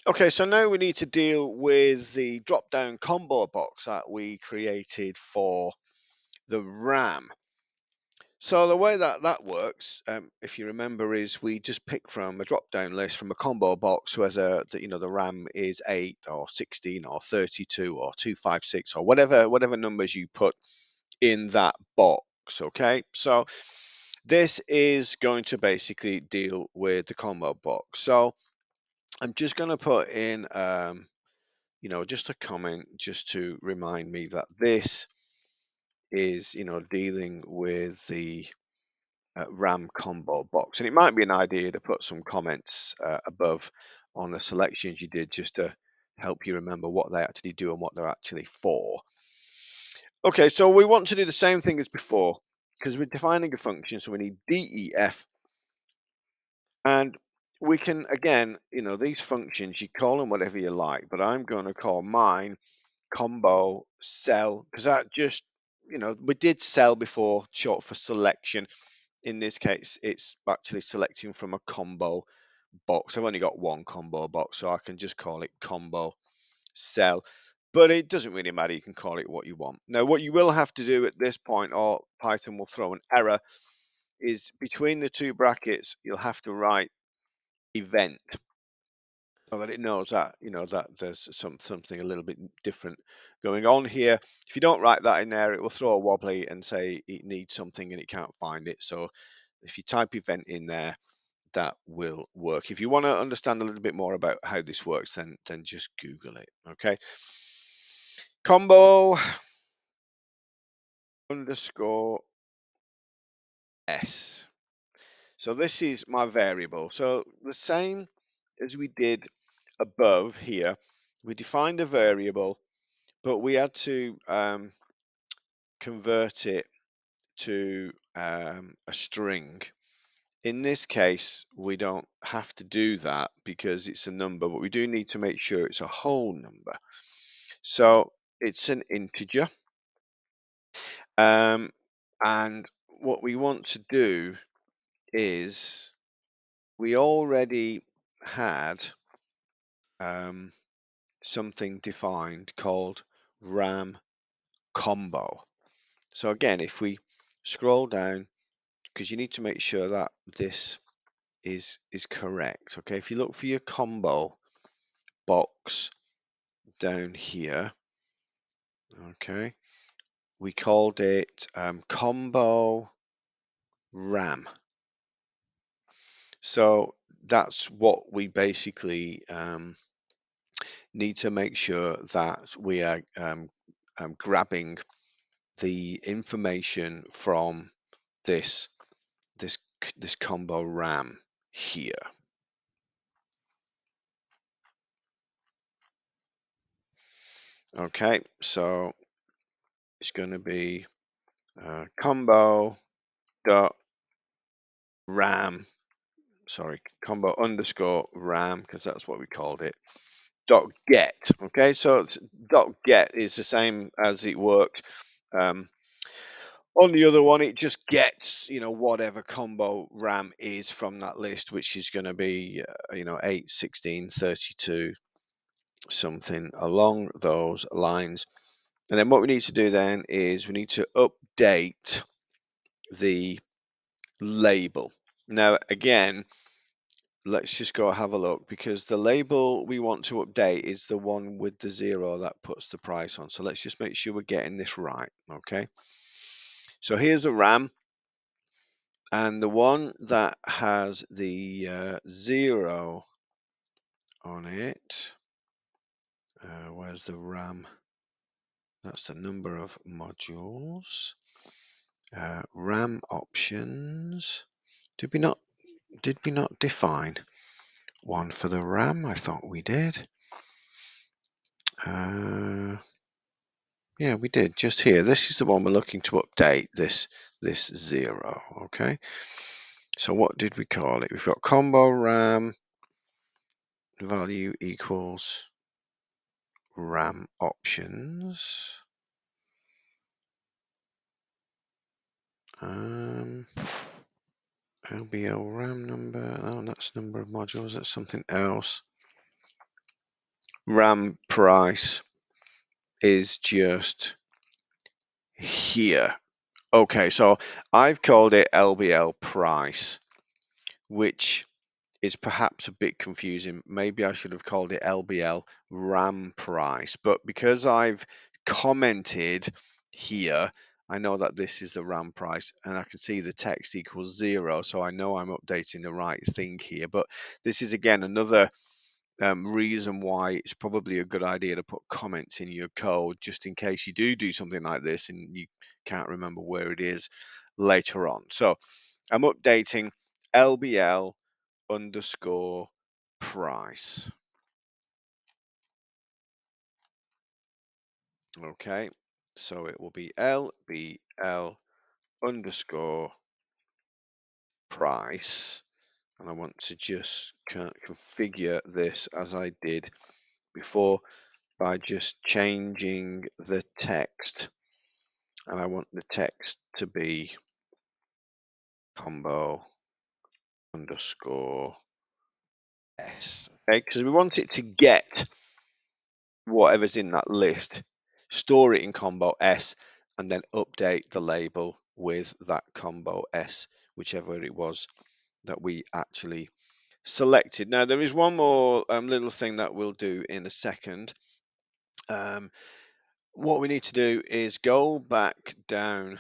Okay, so now we need to deal with the drop-down combo box that we created for the RAM. So the way that works, if you remember, is we just pick from a drop-down list from a combo box, whether the RAM is 8 or 16 or 32 or 256 or whatever numbers you put in that box. Okay, so this is going to basically deal with the combo box. So I'm just going to put in just a comment just to remind me that this is dealing with the RAM combo box, and it might be an idea to put some comments above on the selections you did, just to help you remember what they actually do and what they're actually for. Okay, so we want to do the same thing as before, because we're defining a function, so we need def, and we can, again, these functions, you call them whatever you like, but I'm going to call mine combo cell, because that just, we did cell before, short for selection. In this case, it's actually selecting from a combo box. I've only got one combo box, so I can just call it combo cell, but it doesn't really matter. You can call it what you want. Now, what you will have to do at this point, or Python will throw an error, is between the two brackets, you'll have to write event, so that it knows that that there's something a little bit different going on here. If you don't write that in there, it will throw a wobbly and say it needs something and it can't find it. So if you type event in there, that will work. If you want to understand a little bit more about how this works, then just Google it. Okay, combo underscore s. So this is my variable. So the same as we did above here, we defined a variable, but we had to convert it to a string. In this case, we don't have to do that because it's a number, but we do need to make sure it's a whole number. So it's an integer. And what we want to do is, we already had something defined called RAM combo. So again, if we scroll down, because you need to make sure that this is correct. Okay, if you look for your combo box down here, okay, we called it combo RAM. So that's what we basically need to make sure that we are grabbing the information from this combo RAM here. Okay, so it's going to be combo dot RAM, sorry, combo underscore RAM, because that's what we called it, dot get. Okay, so it's dot get is the same as it worked on the other one. It just gets whatever combo RAM is from that list, which is going to be 8, 16, 32, something along those lines. And then what we need to do then is we need to update the label. Now again, let's just go have a look, because the label we want to update is the one with the 0 that puts the price on. So let's just make sure we're getting this right. Okay, so here's a RAM, and the one that has the 0 on it, where's the RAM? That's the number of modules. RAM options. Did we not define one for the RAM? I thought we did. Yeah, we did, just here. This is the one we're looking to update, this 0. Okay, so what did we call it? We've got combo RAM value equals RAM options. LBL RAM number. Oh, that's number of modules. That's something else. RAM price is just here. Okay, so I've called it LBL price, which is perhaps a bit confusing. Maybe I should have called it LBL RAM price, but because I've commented here, I know that this is the RAM price and I can see the text equals 0, so I know I'm updating the right thing here. But this is again another reason why it's probably a good idea to put comments in your code just in case you do something like this and you can't remember where it is later on. So I'm updating LBL underscore price. Okay, so it will be LBL underscore price, and I want to just configure this as I did before by just changing the text, and I want the text to be combo underscore s. Okay, because we want it to get whatever's in that list, store it in combo S, and then update the label with that combo S, whichever it was that we actually selected. Now, there is one more little thing that we'll do in a second. What we need to do is go back down,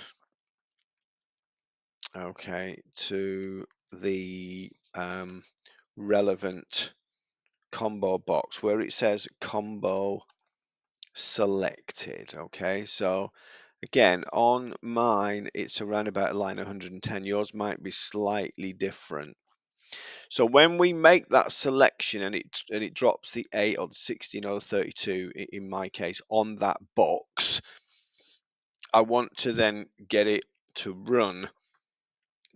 okay, to the relevant combo box where it says combo selected. Okay, so again, on mine, it's around about line 110. Yours might be slightly different. So when we make that selection and it drops the 8 or the 16 or the 32, in my case, on that box, I want to then get it to run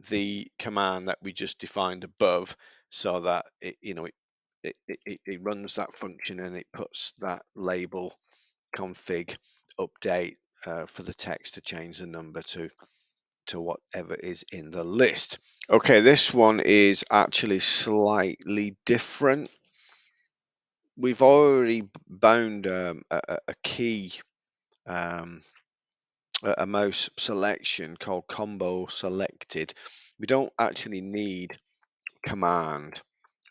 the command that we just defined above, so that it runs that function and it puts that label config update for the text to change the number to whatever is in the list. Okay, this one is actually slightly different. We've already bound a key, a mouse selection called combo selected. We don't actually need command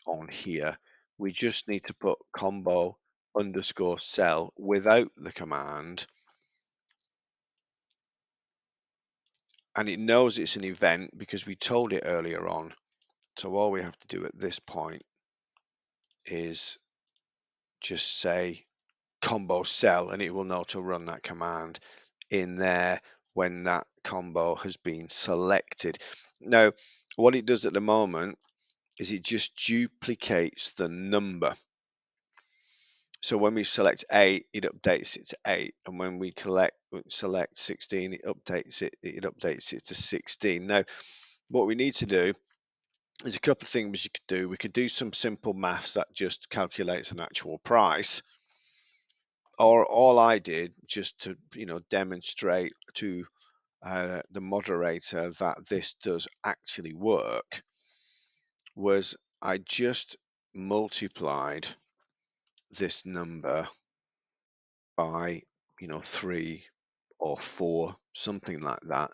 on here. We just need to put combo underscore cell without the command, and it knows it's an event because we told it earlier on. So all we have to do at this point is just say combo cell, and it will know to run that command in there when that combo has been selected. Now, what it does at the moment is it just duplicates the number. So when we select 8, it updates it to 8, and when we select 16, it updates it to 16. Now, what we need to do, there's a couple of things you could do. We could do some simple maths that just calculates an actual price, or all I did just to demonstrate to the moderator that this does actually work was I just multiplied this number by 3 or 4, something like that,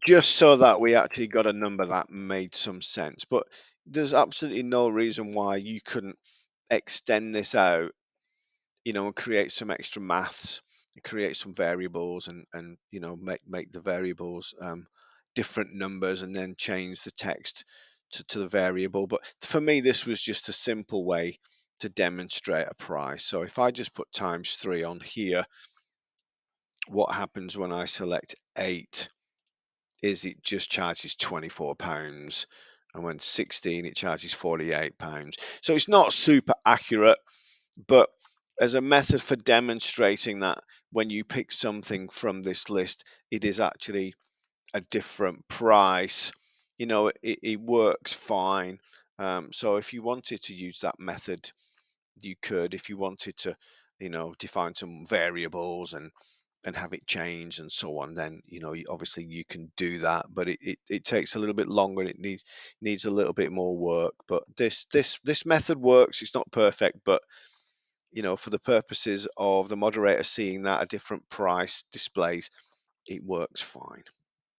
just so that we actually got a number that made some sense. But there's absolutely no reason why you couldn't extend this out, and create some extra maths, and create some variables, and make the variables different numbers, and then change the text to the variable. But for me, this was just a simple way to demonstrate a price. So if I just put times 3 on here, what happens when I select 8 is it just charges £24, and when 16 it charges £48. So it's not super accurate, but as a method for demonstrating that when you pick something from this list, it is actually a different price, it works fine. So if you wanted to use that method, you could. If you wanted to, define some variables and have it change and so on, then obviously you can do that, but it takes a little bit longer, and it needs a little bit more work. But this method works. It's not perfect, but for the purposes of the moderator seeing that a different price displays, it works fine.